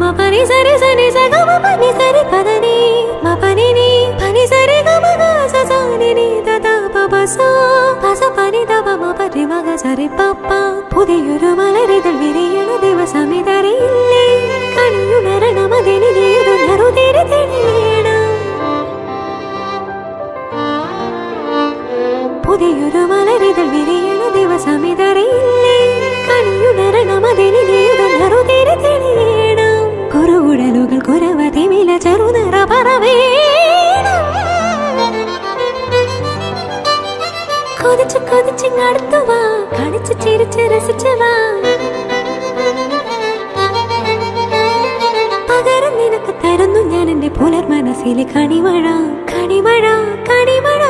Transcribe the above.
ma pa ni sa ga ma pa ni sa re pa da ni ma pa ni sa re ga ma ga sa ni da da pa sa pa ni da ma pa re ma ga sa re pa pa പുതിയൊരു മലരിതൾ വിരിയണ ദിവസമിതറിയില്ലേ കണിയുണരണമതിനി നീയൊരു തിരി തെളിയണം പുതിയൊരു മലരിതൾ വിരിയണ ദിവസമിതറിയില്ലേ കണിയുണരണമതിനി നീയൊരു തിരി തെളിയണം കുറുകുടലുകൾ കുരവതി വില ചെറുനിറ പറവേണം കൊതിച്ച് കൊതിച്ചിങ്ങടുത്തു വാ കണിച്ച് ചിരിച്ച് രസിച്ചു വാ പകരം നിനക്ക് തരുന്നു ഞാൻ എന്റെ പുലർ മനസ്സിലെ കണിമഴ കണിമഴ കണിമഴ